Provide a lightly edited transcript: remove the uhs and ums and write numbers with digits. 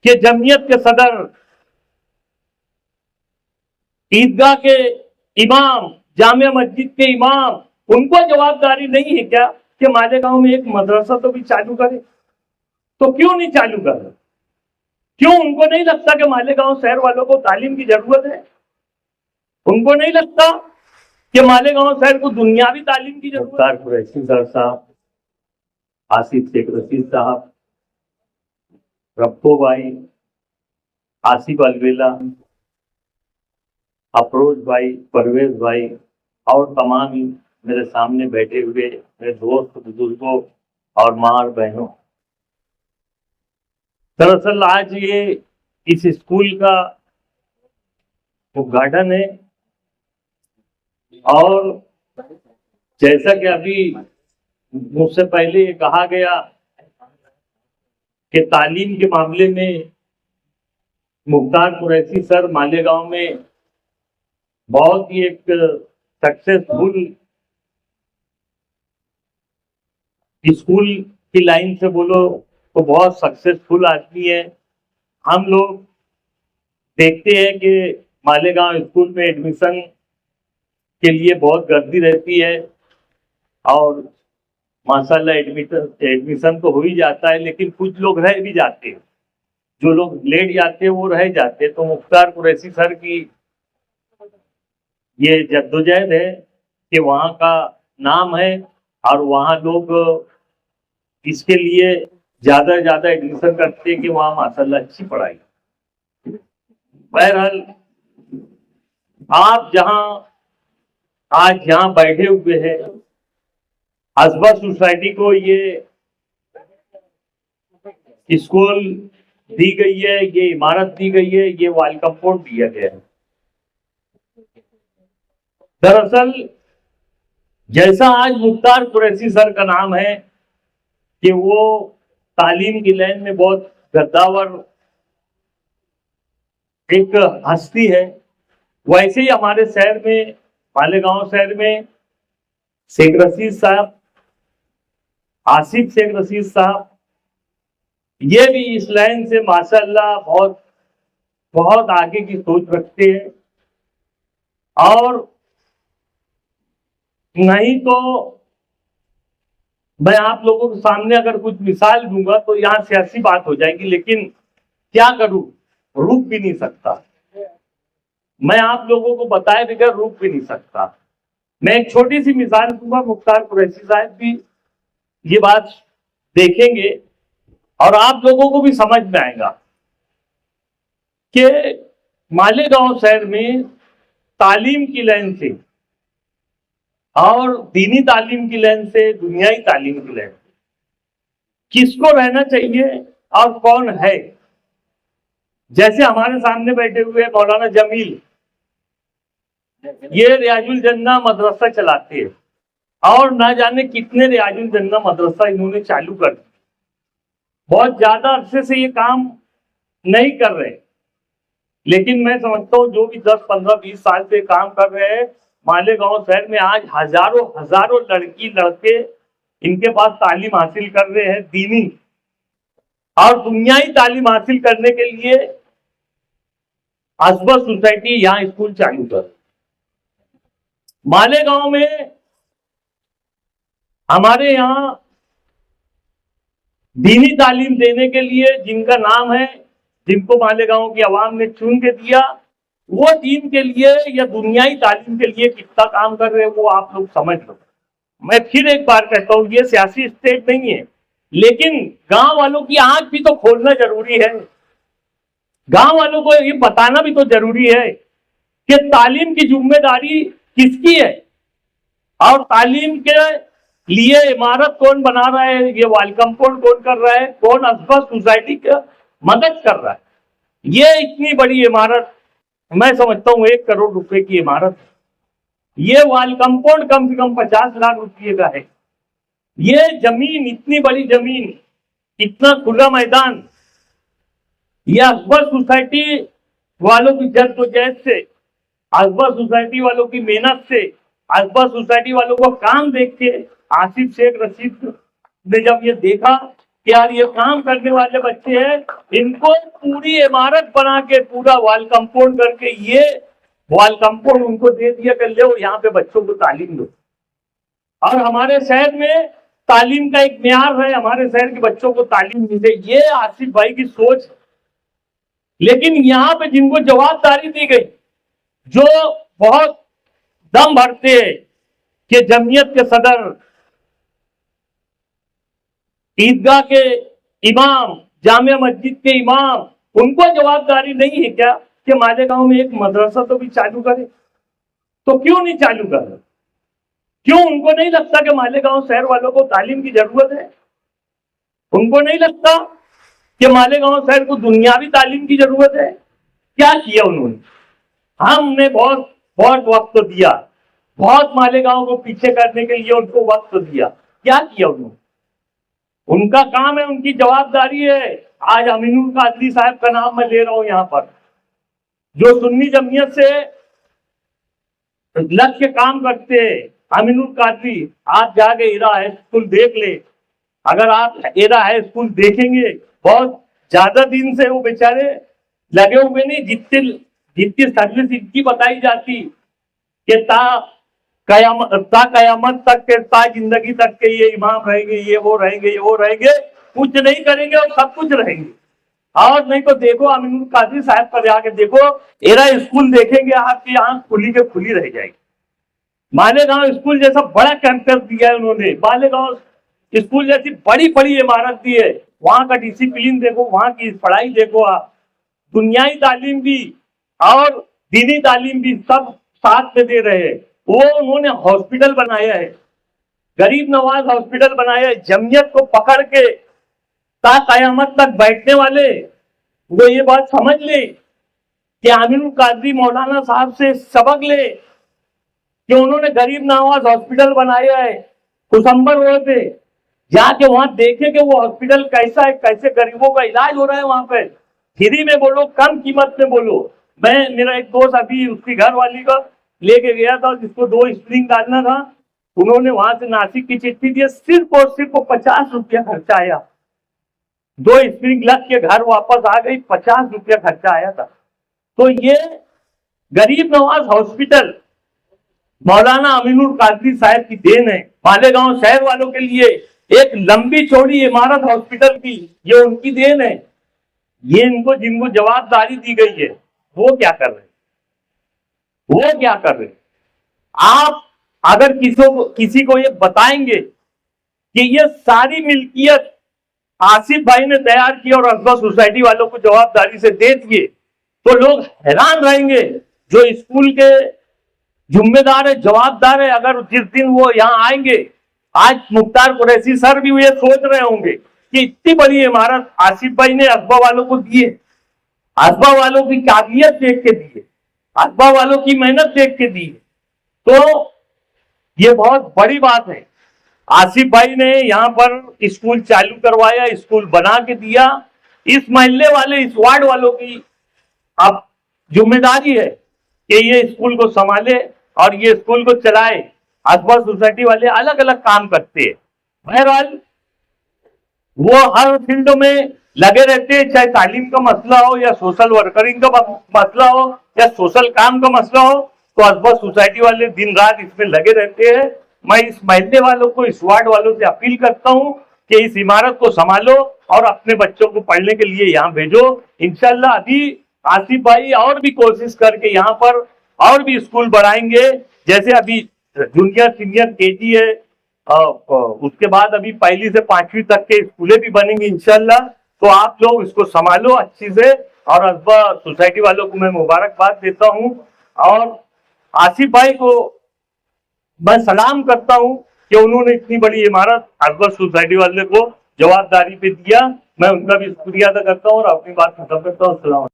कि जमीयत के सदर, ईदगाह के इमाम, जामिया मस्जिद के इमाम, उनको जवाबदारी नहीं है क्या कि मालेगांव में एक मदरसा तो भी चालू करे? तो क्यों नहीं चालू कर रहे? क्यों उनको नहीं लगता कि मालेगांव शहर वालों को तालीम की जरूरत है? उनको नहीं लगता कि मालेगांव शहर को दुनियावी तालीम की जरूरत है? कुरैशी साहब, आसिफ शेख रशीद साहब, रब्बो भाई, आसिफ अलवेला, अफरोज भाई, परवेज भाई और तमाम मेरे सामने बैठे हुए मेरे दोस्त बुजुर्गों और मां और बहनों, दरअसल आज ये इस स्कूल का उद्घाटन है और जैसा कि अभी मुझसे पहले कहा गया कि तालीम के मामले में मुख्तार कुरैशी सर मालेगांव में बहुत ही एक सक्सेसफुल स्कूल की लाइन से बोलो तो बहुत सक्सेसफुल आदमी है। हम लोग देखते हैं कि मालेगांव स्कूल में एडमिशन के लिए बहुत गर्दी रहती है और माशाल्लाह एडमिशन तो हो ही जाता है, लेकिन कुछ लोग रह भी जाते हैं। जो लोग लेट जाते हैं वो रह जाते हैं। तो मुख्तार कुरैशी सर की ये जद्दोजहद है कि वहाँ का नाम है और वहाँ लोग इसके लिए ज्यादा से ज्यादा एडमिशन करते हैं कि वहाँ माशाल्लाह अच्छी पढ़ाई। बहरहाल आप जहाँ आज यहाँ बैठे हुए हैं, हसबा सोसाइटी को ये स्कूल दी गई है, ये इमारत दी गई है, ये वॉल कंपाउंड दिया गया है। दरअसल जैसा आज मुख्तार कुरैशी सर का नाम है कि वो तालीम की लाइन में बहुत गद्दावर एक हस्ती है, वैसे ही हमारे शहर में, मालेगांव शहर में शेख रशीद साहब, आसिफ शेख रशीद साहब, ये भी इस लाइन से माशाल्लाह बहुत बहुत आगे की सोच रखते हैं। और नहीं तो मैं आप लोगों के सामने अगर कुछ मिसाल दूंगा तो यहाँ सियासी बात हो जाएगी, लेकिन क्या करूं, रुक भी नहीं सकता। मैं आप लोगों को बताए बगैर रुक भी नहीं सकता। मैं एक छोटी सी मिसाल दूंगा, मुख्तार कुरैशी साहब भी ये बात देखेंगे और आप लोगों को भी समझ में आएगा कि मालेगांव शहर में तालीम की लाइन से और दीनी तालीम की लाइन से दुनियाई तालीम की लाइन किसको रहना चाहिए और कौन है। जैसे हमारे सामने बैठे हुए मौलाना जमील, ये रियाजुल जन्ना मदरसा चलाते हैं और ना जाने कितने रियाजुल जन्ना मदरसा इन्होंने चालू कर दिया। बहुत ज्यादा अरसे से ये काम नहीं कर रहे, लेकिन मैं समझता हूँ जो भी 10, 15, 20 साल से काम कर रहे हैं, मालेगांव शहर में आज हजारों हजारों लड़की लड़के इनके पास तालीम हासिल कर रहे हैं, दीनी और दुनियाई तालीम हासिल करने के लिए हसबा सोसाइटी यहाँ स्कूल चालू कर। मालेगांव में हमारे यहाँ दीनी तालीम देने के लिए जिनका नाम है, जिनको मालेगांव की आवाम ने चुन के दिया, वो दीन के लिए या दुनियाई तालीम के लिए कितना काम कर रहे हैं वो आप लोग समझ लो। मैं फिर एक बार कहता हूँ, ये सियासी स्टेट नहीं है, लेकिन गांव वालों की आंख भी तो खोलना जरूरी है। गांव वालों को ये बताना भी तो जरूरी है कि तालीम की जिम्मेदारी किसकी है और तालीम के लिए इमारत कौन बना रहा है, ये वॉल कंपाउंड कौन कर रहा है, कौन हसबा सोसाइटी का मदद कर रहा है। ये इतनी बड़ी इमारत, मैं समझता हूँ 1 करोड़ रुपए की इमारत, ये वॉल कंपाउंड कम से कम 50 लाख रुपये का है। ये जमीन, इतनी बड़ी जमीन, इतना खुला मैदान, ये हसबा सोसाइटी वालों की जद्दोजहद से, हसबा सोसाइटी वालों की मेहनत से, हसबा सोसाइटी वालों को काम देख के आसिफ शेख रशीद ने जब ये देखा कि यार ये काम करने वाले बच्चे हैं, इनको पूरी इमारत बना के पूरा वॉल कंपाउंड करके ये वॉल कंपाउंड उनको दे दिया कर ले, यहाँ पे बच्चों को तालीम दो। और हमारे शहर में तालीम का एक म्यार है, हमारे शहर के बच्चों को तालीम मिले, ये आसिफ भाई की सोच। लेकिन यहाँ पे जिनको जवाबदारी दी गई, जो बहुत दम भरते हैं कि जमीयत के सदर, ईदगाह के इमाम, जामिया मस्जिद के इमाम, उनको जवाबदारी नहीं है क्या कि मालेगांव में एक मदरसा तो भी चालू करे? तो क्यों नहीं चालू कर रहे? क्यों उनको नहीं लगता कि मालेगांव शहर वालों को तालीम की जरूरत है? उनको नहीं लगता कि मालेगांव शहर को दुनियावी तालीम की जरूरत है? क्या किया उन्होंने? हमने बहुत बहुत वक्त दिया, बहुत मालेगांव को पीछे करने के लिए उनको वक्त दिया। क्या किया उन्होंने? उनका काम है, उनकी जवाबदारी है। आज अमीनुल कादरी साहब का नाम मैं ले रहा हूं यहाँ पर, जो सुन्नी जमीयत से लग के काम करते हैं। अमीनुल कादरी, आप जाके इरा हाई स्कूल देख ले। अगर आप इरा हाई स्कूल देखेंगे, बहुत ज्यादा दिन से वो बेचारे लगे हुए नहीं, जितनी सर्विस इनकी बताई जाती कि कयामत तक के, ता जिंदगी तक के ये इमाम रहेंगे, ये वो रहेंगे, कुछ नहीं करेंगे और सब कुछ रहेंगे। और नहीं तो देखो अमीनुल कादरी साहब का जाके देखो, एरा स्कूल देखेंगे, आपकी आंख खुली के खुली रह जाएगी। मालेगांव स्कूल जैसा बड़ा कैंपस दिया है उन्होंने, मालेगांव स्कूल जैसी बड़ी बड़ी इमारत दी है। वहां का डिसिप्लिन देखो, वहां की पढ़ाई देखो, आप दुनियाई तालीम भी और दीनी तालीम भी सब साथ में दे रहे हैं। वो उन्होंने हॉस्पिटल बनाया है, गरीब नवाज हॉस्पिटल बनाया है। जमीयत को पकड़ के ता कयामत तक बैठने वाले वो ये बात समझ ले कि अमीनुल कादरी मौलाना साहब से सबक ले कि उन्होंने गरीब नवाज हॉस्पिटल बनाया है। कुसंबर हुए थे, जाके वहां देखे कि वो हॉस्पिटल कैसा है, कैसे गरीबों का इलाज हो रहा है वहां पे। फ्री में बोलो, कम कीमत में बोलो। मेरा एक दोस्त अभी उसकी घर वाली का लेके गया था, जिसको 2 स्प्रिंग डालना था, उन्होंने वहां से नासिक की चिट्ठी दी, सिर्फ और सिर्फ 50 रुपया खर्चा आया। 2 स्प्रिंग लग के घर वापस आ गई, 50 रुपया खर्चा आया था। तो ये गरीब नवाज हॉस्पिटल मौलाना अमीनुल कादरी साहब की देन है। मालेगांव शहर वालों के लिए एक लंबी चौड़ी इमारत हॉस्पिटल की, ये उनकी देन है। ये इनको जिनको जवाबदारी दी गई है, वो क्या कर रहे? वो क्या कर रहे? आप अगर किसी को ये बताएंगे कि ये सारी मिल्कियत आसिफ भाई ने तैयार की और असबा सोसाइटी वालों को जवाबदारी से दे दिए, तो लोग हैरान रहेंगे। जो स्कूल के जिम्मेदार है, जवाबदार है, अगर जिस दिन वो यहाँ आएंगे, आज मुख्तार कुरैशी सर भी ये सोच रहे होंगे कि इतनी बड़ी इमारत आसिफ भाई ने असबा वालों को दी है, असबा वालों की काबिलियत देख के दी है, असबा वालों की मेहनत देख के दी है। तो ये बहुत बड़ी बात है। आसिफ भाई ने यहाँ पर स्कूल चालू करवाया, स्कूल बना के दिया। इस मोहल्ले वाले, इस वार्ड वालों की अब जिम्मेदारी है कि ये स्कूल को संभाले और ये स्कूल को चलाए। असबा सोसाइटी वाले अलग अलग काम करते हैं, बहरहाल वो हर फील्ड में लगे रहते हैं, चाहे तालीम का मसला हो या सोशल वर्करिंग का मसला हो या सोशल काम का मसला हो, तो असबा सोसाइटी वाले दिन रात इसमें लगे रहते हैं। मैं इस मोहल्ले वालों को, इस वार्ड वालों से अपील करता हूं कि इस इमारत को संभालो और अपने बच्चों को पढ़ने के लिए यहाँ भेजो। इंशाल्लाह अभी आसिफ भाई और भी कोशिश करके यहाँ पर और भी स्कूल बढ़ाएंगे। जैसे अभी जूनियर सीनियर केजी है, उसके बाद अभी 1ली से 5वीं तक के स्कूलें भी बनेंगे इंशाल्लाह। तो आप लोग इसको संभालो अच्छी से, और असबा सोसाइटी वालों को मैं मुबारकबाद देता हूं और आसिफ भाई को मैं सलाम करता हूं कि उन्होंने इतनी बड़ी इमारत असबा सोसाइटी वाले को जवाबदारी पे दिया। मैं उनका भी शुक्रिया अदा करता हूं और अपनी बात खत्म करता हूं। अस्सलाम।